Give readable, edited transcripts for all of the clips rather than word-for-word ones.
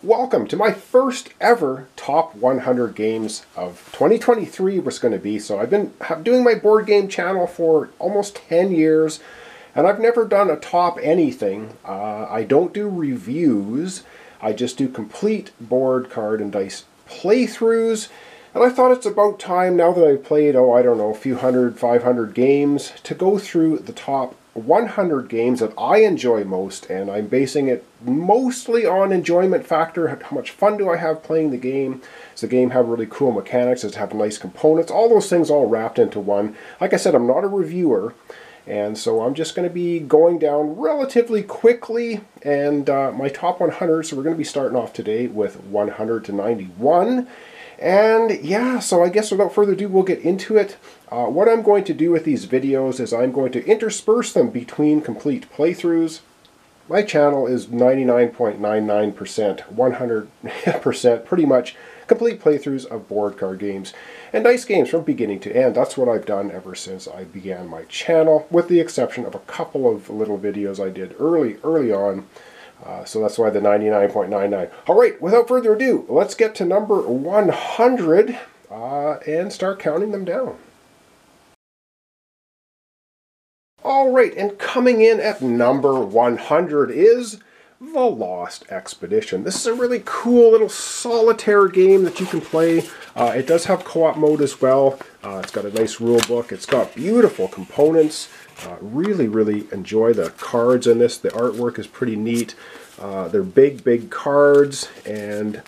Welcome to my first ever top 100 games of 2023 was going to be. So I've been doing my board game channel for almost 10 years and I've never done a top anything. I don't do reviews. I just do complete board, card, and dice playthroughs. And I thought it's about time, now that I've played, I don't know, a few hundred, 500 games, to go through the top 100 games that I enjoy most, and I'm basing it mostly on enjoyment factor. How much fun do I have playing the game? Does the game have really cool mechanics? Does it have nice components? All those things all wrapped into one. Like I said, I'm not a reviewer, and so I'm just going to be going down relatively quickly, and my top 100, so we're going to be starting off today with 100 to 91. And yeah, so I guess without further ado, we'll get into it. What I'm going to do with these videos is I'm going to intersperse them between complete playthroughs. My channel is 99.99%, 100% pretty much complete playthroughs of board card games and dice games from beginning to end. That's what I've done ever since I began my channel, with the exception of a couple of little videos I did early on. So that's why the 99.99. Alright, without further ado, let's get to number 100 and start counting them down. Alright, and coming in at number 100 is The Lost Expedition. This is a really cool little solitaire game that you can play. It does have co-op mode as well. It's got a nice rule book. It's got beautiful components. Really enjoy the cards in this. The artwork is pretty neat. They're big cards, and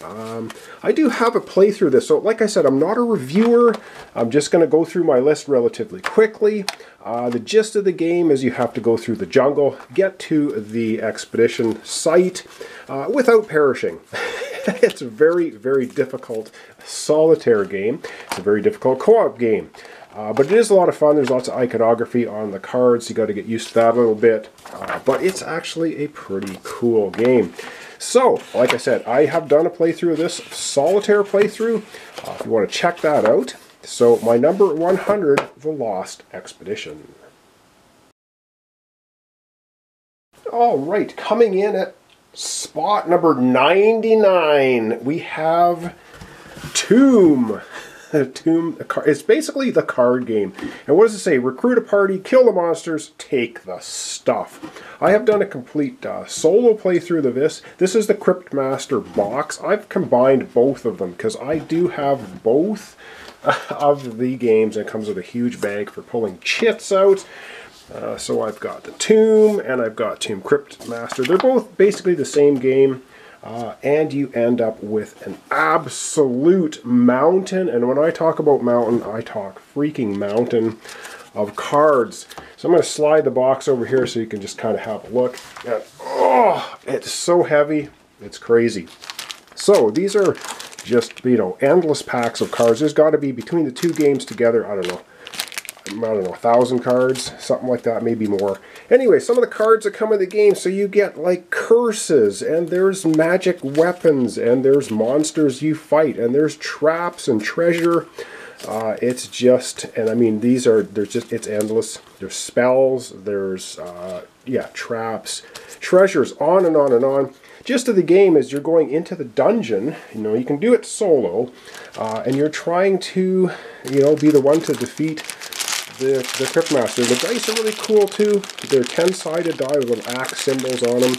I do have a playthrough of this. So like I said, I'm not a reviewer. I'm just going to go through my list relatively quickly. The gist of the game is you have to go through the jungle, get to the expedition site without perishing. It's a very difficult solitaire game. It's a very difficult co-op game. But it is a lot of fun. There's lots of iconography on the cards. You got to get used to that a little bit. But it's actually a pretty cool game. So, like I said, I have done a playthrough of this, solitaire playthrough. If you want to check that out. So, my number 100, The Lost Expedition. Alright, coming in at spot number 99, we have Tomb. Tomb, it's basically the card game. And what does it say? Recruit a party, kill the monsters, take the stuff. I have done a complete solo playthrough of this. This is the Cryptmaster box. I've combined both of them because I do have both of the games. It comes with a huge bag for pulling chits out. So I've got the Tomb and I've got Tomb Cryptmaster. They're both basically the same game. And you end up with an absolute mountain. And when I talk about mountain, I talk freaking mountain of cards. So I'm going to slide the box over here so you can just kind of have a look. And, oh, it's so heavy. It's crazy. So these are just, endless packs of cards. There's got to be, between the two games together, I don't know, 1,000 cards, something like that, maybe more. Anyway, some of the cards that come in the game, so you get like curses, and there's magic weapons, and there's monsters you fight, and there's traps and treasure. It's just, and I mean, it's endless. There's spells, there's, traps, treasures, on and on and on. Gist of the game is you're going into the dungeon. You can do it solo, and you're trying to, be the one to defeat the Cryptmaster. The dice are really cool too. They're 10-sided die with little axe symbols on them.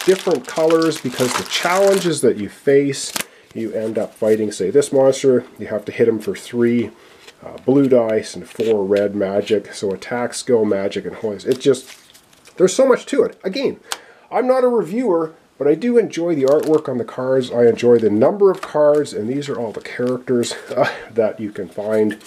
Different colors, because the challenges that you face, you end up fighting, say, this monster, you have to hit him for 3 blue dice and 4 red magic. So attack, skill, magic, and hoist. It's just, there's so much to it. Again, I'm not a reviewer, but I do enjoy the artwork on the cards. I enjoy the number of cards, and these are all the characters that you can find.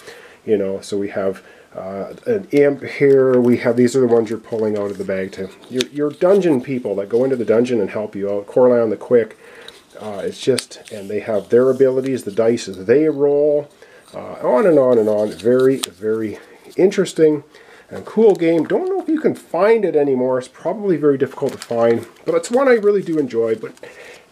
So we have an imp here. We have, these are the ones you're pulling out of the bag to your dungeon people that go into the dungeon and help you out. Corleon the Quick. It's just, and they have their abilities, the dice as they roll, on and on and on. Very interesting and cool game. Don't know if you can find it anymore. It's probably very difficult to find, but it's one I really do enjoy. But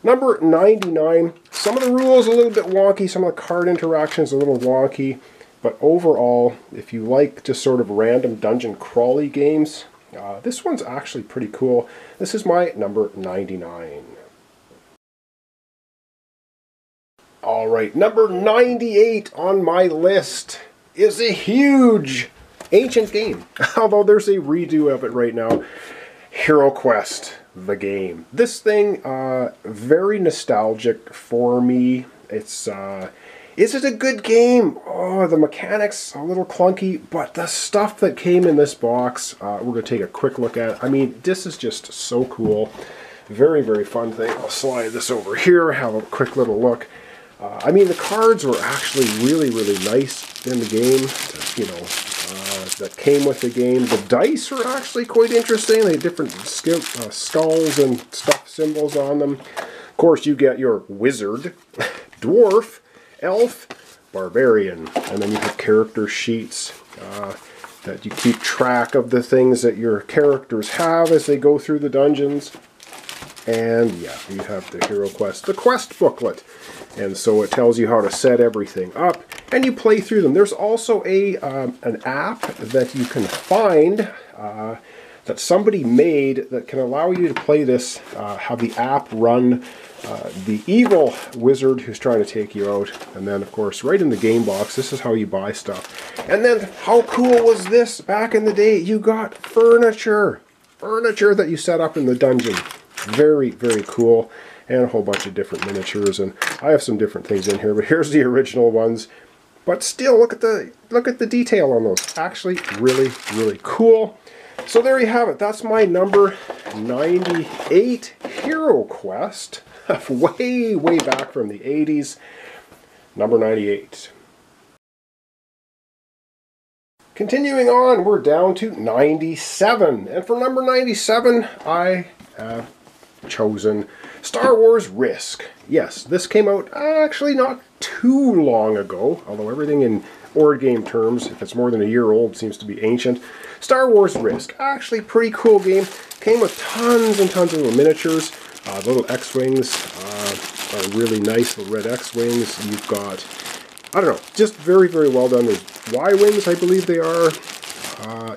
number 99, some of the rules a little bit wonky, some of the card interactions a little wonky. But overall, if you like just sort of random dungeon crawly games, this one's actually pretty cool. This is my number 99. All right, number 98 on my list is a huge ancient game, although there's a redo of it right now. Hero Quest, the game. This thing, very nostalgic for me. It's, is it a good game? Oh, the mechanics a little clunky, but the stuff that came in this box, we're going to take a quick look at. I mean, this is just so cool. Very, very fun thing. I'll slide this over here, have a quick little look. I mean, the cards were actually really, really nice in the game, that came with the game. The dice were actually quite interesting. They had different skulls and stuff symbols on them. Of course, you get your wizard, dwarf, elf, barbarian, and then you have character sheets that you keep track of the things that your characters have as they go through the dungeons. And yeah, you have the Hero Quest, the quest booklet. And so it tells you how to set everything up, and you play through them. There's also an app that you can find that somebody made that can allow you to play this, have the app run the evil wizard who's trying to take you out. And then, of course, right in the game box, this is how you buy stuff. And then, how cool was this? Back in the day, you got furniture. Furniture that you set up in the dungeon. Very, very cool. And a whole bunch of different miniatures, and I have some different things in here, but here's the original ones. But still, look at the detail on those. Actually, really, really cool. So there you have it. That's my number 98 Hero Quest, way, way back from the 80s. Number 98. Continuing on, we're down to 97, and for number 97, I have chosen Star Wars Risk. Yes, this came out actually not too long ago, although everything in board game terms, if it's more than a year old, seems to be ancient. Star Wars Risk, actually pretty cool game. Came with tons and tons of little miniatures. The little X-Wings are really nice, little red X-Wings. You've got, I don't know, just very, very well done. There's Y-Wings, I believe they are.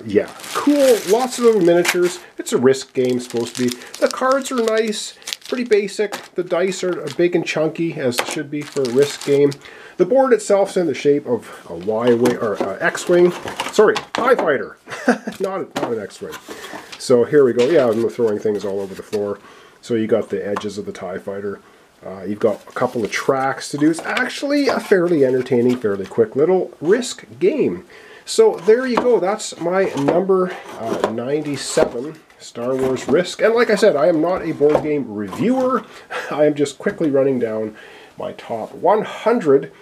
Yeah, cool, lots of little miniatures. It's a Risk game, supposed to be. The cards are nice, pretty basic. The dice are big and chunky, as it should be for a Risk game. The board itself's in the shape of a Y-Wing, or X-Wing. Sorry, TIE Fighter, not an X-Wing. So here we go. Yeah, I'm throwing things all over the floor. So you got the edges of the TIE Fighter. You've got a couple of tracks to do. It's actually a fairly entertaining, fairly quick little Risk game. So there you go, that's my number 97, Star Wars Risk. And like I said, I am not a board game reviewer. I am just quickly running down my top 100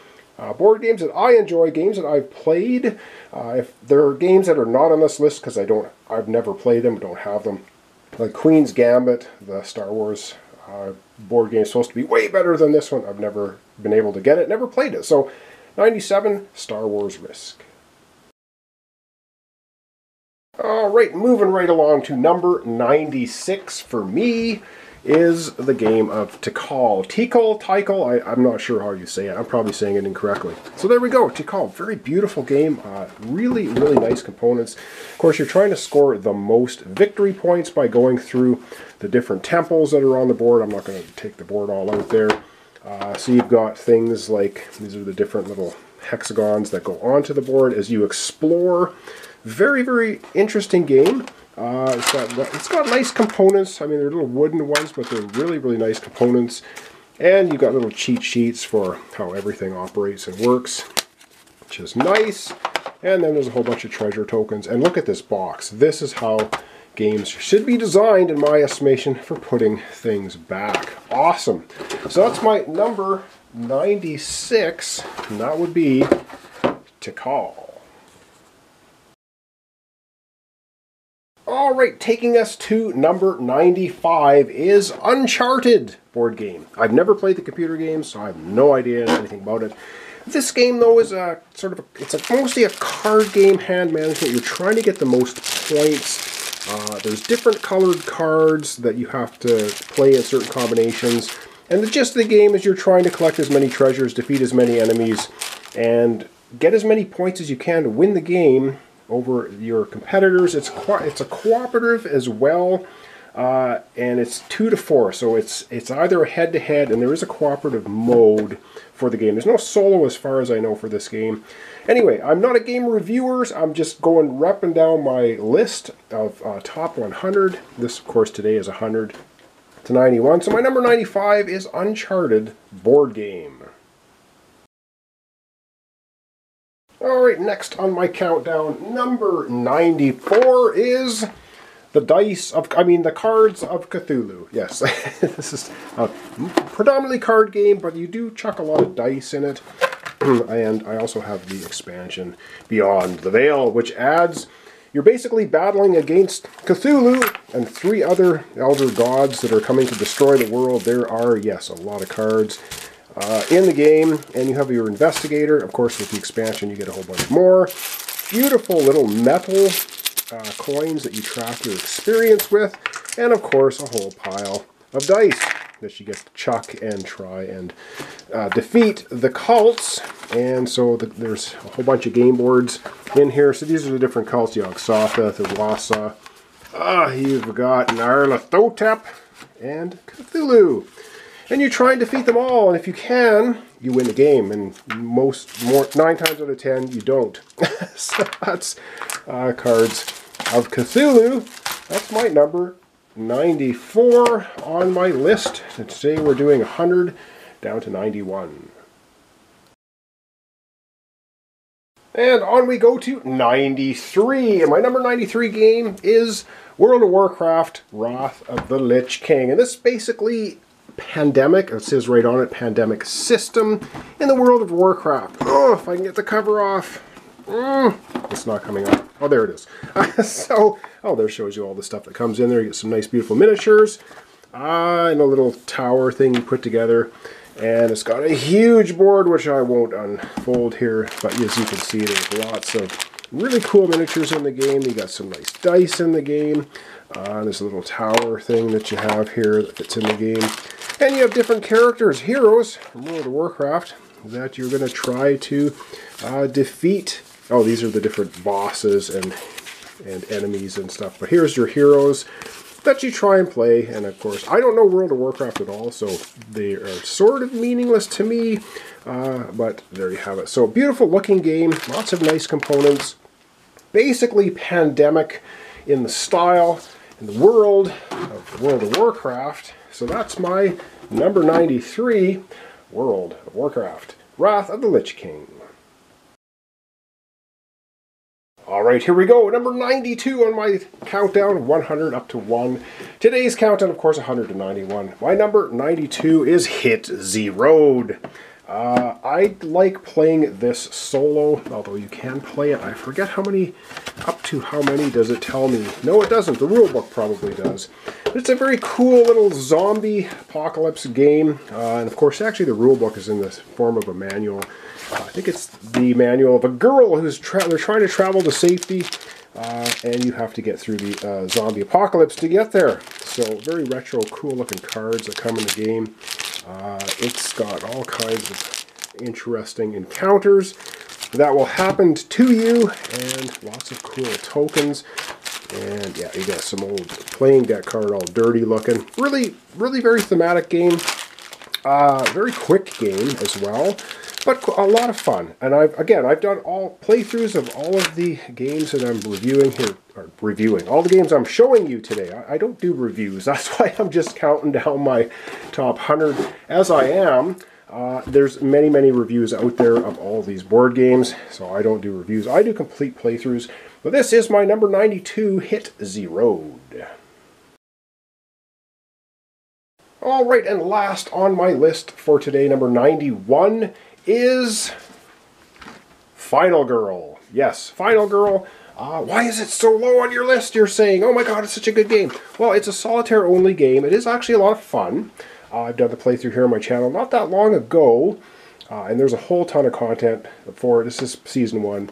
board games that I enjoy, games that I've played. If there are games that are not on this list because I've never played them, don't have them. Like Queen's Gambit, the Star Wars board game is supposed to be way better than this one. I've never been able to get it, never played it. So 97, Star Wars Risk. Alright, moving right along to number 96 for me is the game of Tikal. Tikal, I'm not sure how you say it. I'm probably saying it incorrectly. So there we go, Tikal. Very beautiful game. Really, really nice components. Of course, you're trying to score the most victory points by going through the different temples that are on the board. I'm not going to take the board all out there. So you've got things like, these are the different little hexagons that go onto the board as you explore. Very, very interesting game. It's got nice components. I mean, they're little wooden ones, but they're really, really nice components. And you've got little cheat sheets for how everything operates and works, which is nice. And then there's a whole bunch of treasure tokens. And look at this box. This is how games should be designed, in my estimation, for putting things back. Awesome. So that's my number 96, and that would be Tikal. Alright, taking us to number 95 is Uncharted board game. I've never played the computer game, so I have no idea anything about it. This game, though, is mostly a card game, hand management. You're trying to get the most points. There's different colored cards that you have to play in certain combinations. And the gist of the game is you're trying to collect as many treasures, defeat as many enemies, and get as many points as you can to win the game over your competitors. It's a cooperative as well. and it's 2 to 4, so it's either a head-to-head, and there is a cooperative mode for the game. There's no solo as far as I know for this game. Anyway, I'm not a game reviewer. I'm just going repping down my list of top 100. This, of course, today is 100 to 91. So my number 95 is Uncharted board game. Alright, next on my countdown, number 94 is the Cards of Cthulhu. Yes, this is a predominantly card game, but you do chuck a lot of dice in it. And I also have the expansion Beyond the Veil, which adds, you're basically battling against Cthulhu and 3 other elder gods that are coming to destroy the world. There are, yes, a lot of cards in the game, and you have your investigator. Of course, with the expansion, you get a whole bunch more. Beautiful little metal coins that you track your experience with, and of course, a whole pile of dice that you get to chuck and try and defeat the cults. And so there's a whole bunch of game boards in here. So these are the different cults: Yog-Sothoth, Iwasa, you've got Nyarlathotep, and Cthulhu. And you try and defeat them all, and if you can, you win the game. And 9 times out of 10, you don't. So that's Cards of Cthulhu. That's my number 94 on my list. And today we're doing 100 down to 91. And on we go to 93. And my number 93 game is World of Warcraft Wrath of the Lich King. And this basically pandemic, it says right on it, pandemic system in the World of Warcraft. Oh, if I can get the cover off. It's not coming off. Oh, there it is. There shows you all the stuff that comes in there. You get some nice, beautiful miniatures. And a little tower thing you put together. And it's got a huge board, which I won't unfold here. But as you can see, there's lots of really cool miniatures in the game. You got some nice dice in the game. There's a little tower thing that you have here that fits in the game. And you have different characters, heroes from World of Warcraft, that you're going to try to defeat. Oh, these are the different bosses and enemies and stuff. But here's your heroes that you try and play. And of course, I don't know World of Warcraft at all, so they are sort of meaningless to me. But there you have it. So beautiful looking game, lots of nice components. Basically pandemic in the style, in the world of World of Warcraft. So that's my number 93, World of Warcraft, Wrath of the Lich King. Alright, here we go. Number 92 on my countdown, 100 up to 1. Today's countdown, of course, 100 to 91. My number 92 is Hit Z Road. I like playing this solo, although you can play it. I forget how many, up to how many does it tell me? No, it doesn't. The rulebook probably does. But it's a very cool little zombie apocalypse game. And of course, actually the rulebook is in the form of a manual. I think it's the manual of a girl who's they're trying to travel to safety. And you have to get through the zombie apocalypse to get there. So very retro, cool looking cards that come in the game. It's got all kinds of interesting encounters that will happen to you, and lots of cool tokens. And yeah, you got some old playing deck card, all dirty looking. Really, really very thematic game. Very quick game as well, but a lot of fun. And I've done all playthroughs of all of the games that I'm reviewing here, or reviewing all the games I'm showing you today. I don't do reviews. That's why I'm just counting down my top 100 as I am. There's many, many reviews out there of all these board games, so I don't do reviews. I do complete playthroughs. But this is my number 92, Hit Z Road. Alright, and last on my list for today, number 91, is Final Girl. Yes, Final Girl. Why is it so low on your list, you're saying? Oh my god, it's such a good game. Well, it's a solitaire-only game. It is actually a lot of fun. I've done the playthrough here on my channel not that long ago, and there's a whole ton of content for it. This is Season 1.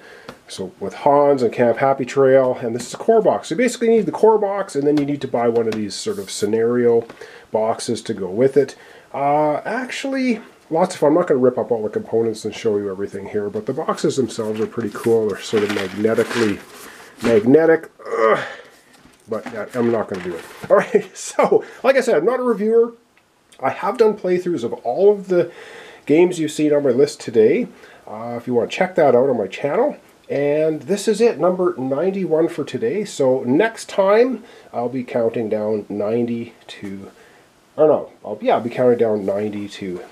So with Hans and Camp Happy Trail, and this is a core box. So you basically need the core box, and then you need to buy one of these sort of scenario boxes to go with it. Actually, lots of fun. I'm not going to rip up all the components and show you everything here, but the boxes themselves are pretty cool. They're sort of magnetic. but I'm not going to do it. All right, so like I said, I'm not a reviewer. I have done playthroughs of all of the games you've seen on my list today. If you want to check that out on my channel. And this is it, number 91 for today. So next time, I'll be counting down 90 to... Or no, I'll be counting down 90 to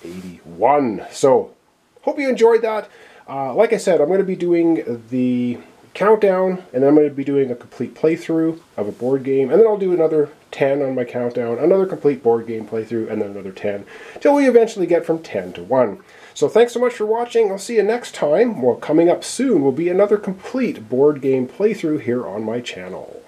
81. So, hope you enjoyed that. Like I said, I'm going to be doing the countdown, and then I'm going to be doing a complete playthrough of a board game, and then I'll do another 10 on my countdown, another complete board game playthrough, and then another 10, till we eventually get from 10 to 1. So thanks so much for watching. I'll see you next time. Well, coming up soon will be another complete board game playthrough here on my channel.